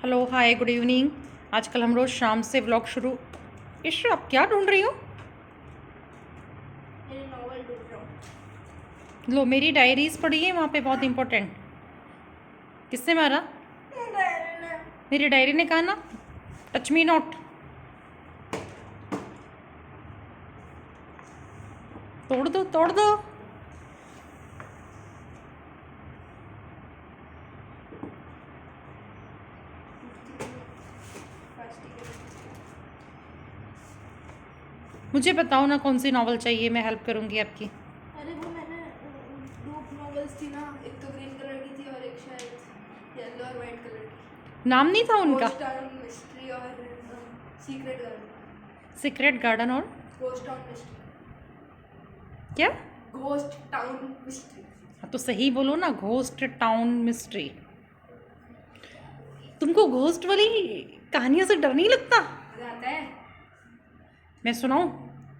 Hello hi good evening. आजकल हम रोज़ शाम से व्लॉग शुरू। ईश्वर आप क्या ढूंढ रही हो? मेरी नॉवल ढूंढ रहा हूँ। लो मेरी डायरीज पड़ी है वहाँ पे, बहुत इंपॉर्टेंट। किसने मारा? मेरी डायरी ने कहा ना, टच मी नॉट। तोड़ दो तोड़ दो। मुझे बताओ ना कौन सी नॉवल चाहिए, मैं हेल्प करूँगी आपकी। अरे वो मैंने दो नॉवेल्स थी ना, एक तो ग्रीन कलर की थी और एक शायद येलो और वाइट कलर की। नाम नहीं था उनका? घोस्ट टाउन मिस्ट्री और सीक्रेट गार्डन। सीक्रेट गार्डन और घोस्ट टाउन मिस्ट्री। क्या? Ghost town mystery. हाँ तो सही बोलो ना, घोस्ट टाउन मिस्ट्री। तुमको घोस्ट वाली कहानियों से डर नहीं लगता? मजा आता है। मैं सुनाऊं?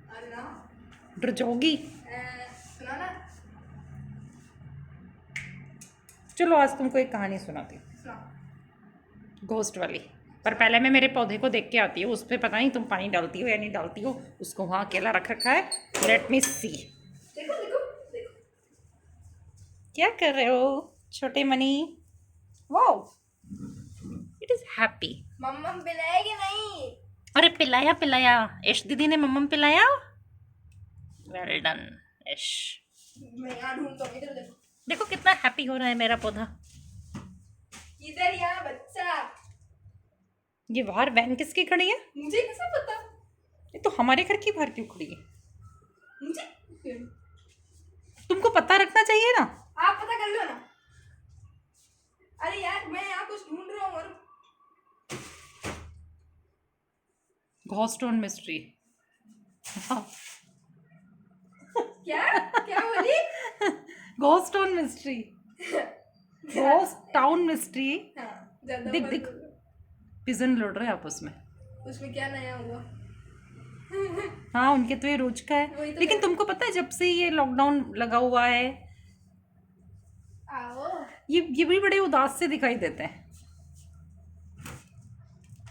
अरे ना डर जाओगी। सुना ना। चलो आज तुमको एक कहानी सुनाती हूँ, सुना। घोस्ट वाली। पर पहले मैं मेरे पौधे को देख के आती हूँ, उस पर पता नहीं तुम पानी डालती हो या नहीं डालती हो। उसको वहाँ अकेला रख रखा है। Let me see. देखो देखो देखो। क्या कर रहे हो छोटे मनी? Wow, it is happy. मम्मा पिलाएगी नहीं। अरे पिलाया पिलाया, यश दीदी ने मम्मा पिलाया। Well done Yash. मैं यहाँ ढूंढता हूँ, इधर देखो। देखो कितना हैप्पी हो रहा है मेरा पौधा। इधर यहाँ बच्चा। ये बाहर वैन किसकी खड़ी है? मुझे कैसे पता? ये तो हमारे घर की बाहर क्यों खड़ी है? मुझे तुमको पता रखना चाहिए ना। आप पता कर लो ना। अरे यार मैं यहाँ कुछ ढूंढ रहा हूँ और घोस्ट टाउन मिस्ट्री। क्या क्या बोली? Ghost town mystery. Ghost town mystery. हाँ, ज्यादा दिख मत दिख, बोलो। पिजन लड़ रहे हैं आपस में। उसमें क्या नया हुआ? हाँ उनके तो ये रोज का है। वही तो लेकिन तुमको पता है जब से ये लॉकडाउन लगा हुआ है, आओ। ये भी बड़े उदास से दिखाई देते हैं।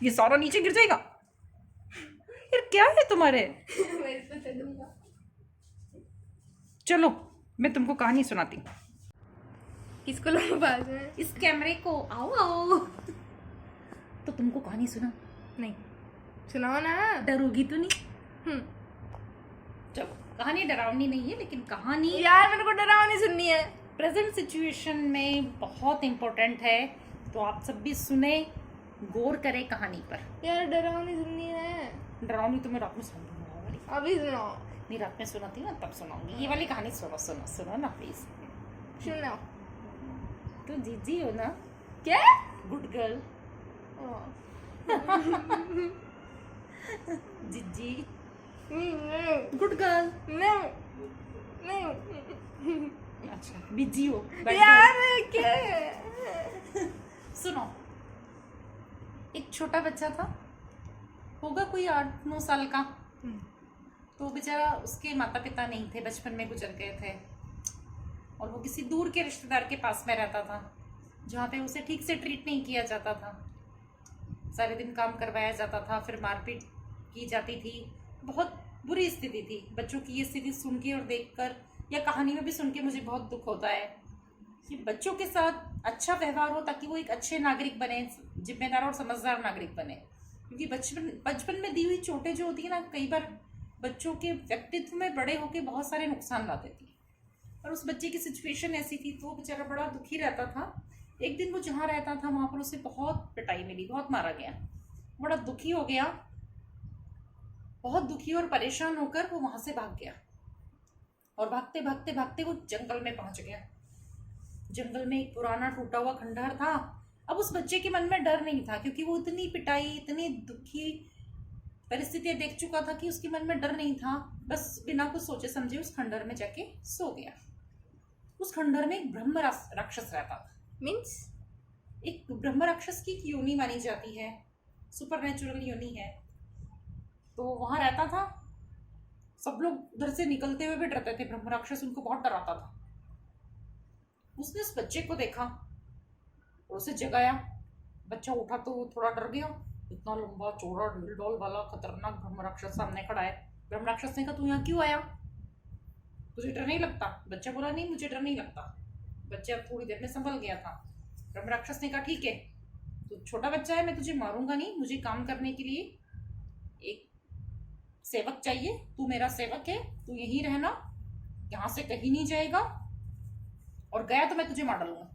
ये सारा नीचे गिर जाएगा। यार क्या है तुम्हारे? मैं इसको चलूंगा। चलो मैं तुमको कहानी सुनाती हूँ। किसको लाऊं पास में? इस कैमरे को आओ आओ। तो तुमको कहानी सुना? नहीं सुनाओ ना। डरोगी तो नहीं? चलो कहानी डरावनी नहीं है, लेकिन कहानी यार मेरे को डरावनी सुननी है। प्रेजेंट सिचुएशन में बहुत इम्पोर्टेंट है, तो आप सब भी सुने, गौर करें कहानी पर। यार डरावनी सुननी है। डरावनी तो मैं रात में सुनाऊंगा वाली। अभी सुनाओ। नहीं रात में सुनाती हूँ ना, तब सुनाऊंगी। ये वाली कहानी सुनो सुनो सुनो ना प्लीज। सुनाओ। तो जीजी हो ना? क्या? Good girl. जीजी नहीं गुड गर्ल। नहीं नहीं। अच्छा बिजी हो? यार क्या? सुनो, एक छोटा बच्चा था, होगा कोई 8-9 साल का। तो बेचारा, उसके माता पिता नहीं थे, बचपन में गुजर गए थे, और वो किसी दूर के रिश्तेदार के पास में रहता था, जहाँ पे उसे ठीक से ट्रीट नहीं किया जाता था। सारे दिन काम करवाया जाता था, फिर मारपीट की जाती थी। बहुत बुरी स्थिति थी। बच्चों की ये स्थिति सुन के और देखकर, या कहानी में भी सुन के मुझे बहुत दुख होता है कि बच्चों के साथ अच्छा व्यवहार हो ताकि वो एक अच्छे नागरिक बने, जिम्मेदार और समझदार नागरिक बने। क्योंकि बचपन में दी हुई चोटें जो होती है ना, कई बार बच्चों के व्यक्तित्व में बड़े होके बहुत सारे नुकसान ला देती है। और उस बच्चे की सिचुएशन ऐसी थी, तो वो बेचारा बड़ा दुखी रहता था। एक दिन वो जहाँ रहता था वहाँ पर उसे बहुत पिटाई मिली, बहुत मारा गया। बड़ा दुखी हो गया, बहुत दुखी और परेशान होकर वो वहाँ से भाग गया। और भागते भागते भागते वो जंगल में पहुंच गया। जंगल में एक पुराना टूटा हुआ खंडहर था। अब उस बच्चे के मन में डर नहीं था, क्योंकि वो इतनी पिटाई, इतनी दुखी परिस्थितियां देख चुका था कि उसके मन में डर नहीं था। बस बिना कुछ सोचे समझे उस खंडहर में जाके सो गया। उस खंडहर में एक ब्रह्म राक्षस रहता था। मीन्स एक ब्रह्म राक्षस की योनि मानी जाती है, सुपर नेचुरल योनि है। तो वहां रहता था। सब लोग उधर से निकलते हुए भी डरते थे, ब्रह्म राक्षस उनको बहुत डराता था। उसने उस बच्चे को देखा और उसे जगाया बच्चा उठा तो वो थोड़ा डर गया, इतना लंबा चौड़ा ढील डोल वाला खतरनाक ब्रह्म राक्षस सामने खड़ा है। ब्रह्म राक्षस ने कहा तू यहाँ क्यों आया, तुझे डर नहीं लगता? बच्चा बोला नहीं मुझे डर नहीं लगता। बच्चा थोड़ी देर में संभल गया था। ब्रह्म राक्षस ने कहा ठीक है, तू छोटा बच्चा है, मैं तुझे मारूंगा नहीं, मुझे काम करने के लिए एक सेवक चाहिए, तू मेरा सेवक है, तू यहीं रहना, यहाँ से कहीं नहीं जाएगा, और गया तो मैं तुझे मार डालूंगा।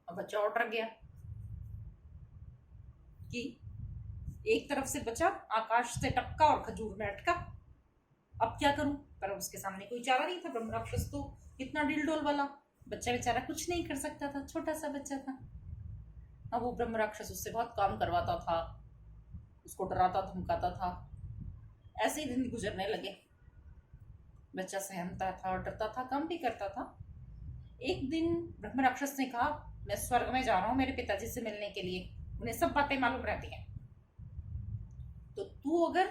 अब बच्चा और डर गया कि एक तरफ से बचा आकाश से टपका और खजूर में अटका, अब क्या करूं? पर उसके सामने कोई चारा नहीं था। ब्रह्म राक्षस तो इतना डील डोल वाला, बच्चा बेचारा कुछ नहीं कर सकता था, छोटा सा बच्चा था। अब वो ब्रह्म राक्षस उससे बहुत काम करवाता था, उसको डराता धमकाता था। ऐसे ही दिन गुजरने लगे। बच्चा सहमता था और डरता था, काम भी करता था। एक दिन ब्रह्म राक्षस ने कहा मैं स्वर्ग में जा रहा हूँ मेरे पिताजी से मिलने के लिए, उन्हें सब बातें मालूम रहती हैं, तो तू अगर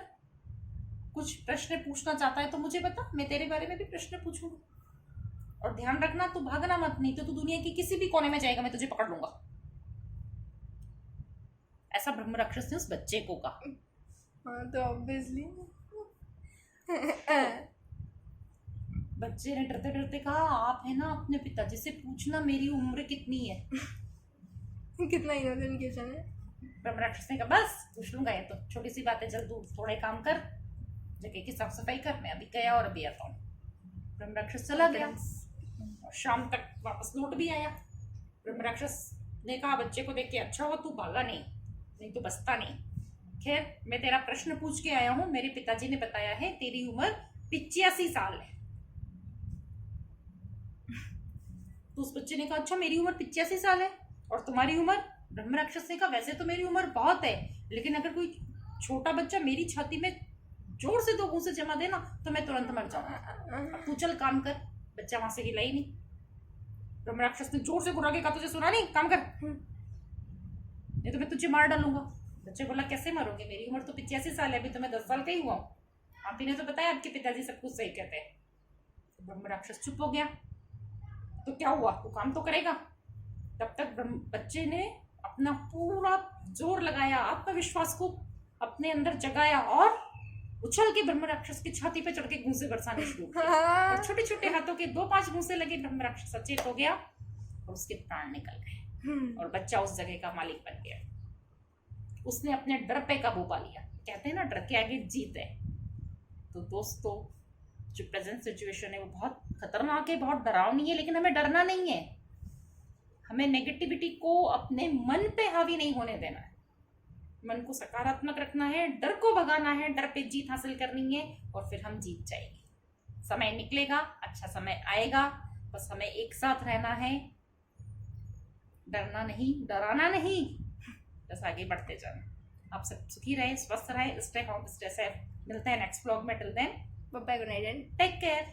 कुछ प्रश्न पूछना चाहता है तो मुझे बता, मैं तेरे बारे में भी प्रश्न पूछूंगा। और ध्यान रखना तू भागना मत, नहीं तो तू दुनिया के किसी भी कोने में जाएगा, मैं तुझे पकड़ लूंगा। ऐसा ब्रह्म राक्षस ने उस बच्चे को कहा। हाँ तो ऑब्वियसली बच्चे ने डरते डरते कहा आप है ना अपने पिताजी से पूछना मेरी उम्र कितनी है। कितना इनोसेंट क्वेश्चन है। ब्रह्म राक्षस ने कहा बस पूछ लूंगा, ये तो छोटी सी बात है, चल तू थोड़े काम कर, जगह की साफ सफाई कर, मैं अभी गया और अभी आता हूँ। ब्रह्म राक्षस चला गया और शाम तक वापस लौट भी आया। ब्रह्म राक्षस ने कहा बच्चे को देख के अच्छा हुआ तू भागा नहीं तो बचता नहीं। खैर मैं तेरा प्रश्न पूछ के आया हूँ, मेरे पिताजी ने बताया है तेरी उम्र 85 साल है। तो उस बच्चे ने कहा अच्छा मेरी उम्र 85 साल है और तुम्हारी उम्र? ब्रह्म राक्षस ने कहा वैसे तो मेरी उम्र बहुत है, लेकिन अगर कोई छोटा बच्चा मेरी छाती में जोर से 2 घूंसे जमा देना तो मैं तुरंत मर जाऊंगा। अब तू चल काम कर। बच्चा वहां से हिला ही नहीं। ब्रह्म राक्षस ने जोर से घुरा के कहा तुझे सुना नहीं, काम कर, नहीं तो मैं तुझे मार डालूंगा। बच्चे बोला कैसे मारोगे, मेरी उम्र तो 85 साल है, अभी तो मैं 10 साल का ही हुआ हूँ, आप ही ने तो बताया आपके पिताजी सब कुछ सही कहते हैं। तो ब्रह्म राक्षस चुप हो गया। तो क्या हुआ, तू काम तो करेगा। तब तक बच्चे ने अपना पूरा जोर लगाया, आत्मविश्वास को अपने अंदर जगाया और उछल के ब्रह्म राक्षस की छाती पे चढ़ के घूंसे बरसाने शुरू किए। और छोटे छोटे हाथों के 2-5 घूंसे लगे, ब्रह्म राक्षस सचेत हो गया और उसके प्राण निकल गए और बच्चा उस जगह का मालिक बन गया। उसने अपने डर पे काबू पा लिया। कहते हैं ना डर के आगे जीत है। तो दोस्तों जो प्रेजेंट सिचुएशन है वो बहुत खतरनाक है, बहुत डरावनी है, लेकिन हमें डरना नहीं है। हमें नेगेटिविटी को अपने मन पे हावी नहीं होने देना है, मन को सकारात्मक रखना है, डर को भगाना है, डर पे जीत हासिल करनी है और फिर हम जीत जाएंगे। समय निकलेगा, अच्छा समय आएगा, बस हमें एक साथ रहना है, डरना नहीं, डराना नहीं, बस आगे बढ़ते जाना। आप सब सुखी रहें, स्वस्थ रहें, स्टे होम, स्टे सेफ। मिलते हैं नेक्स्ट व्लॉग में। Till then bye bye, good night and take care.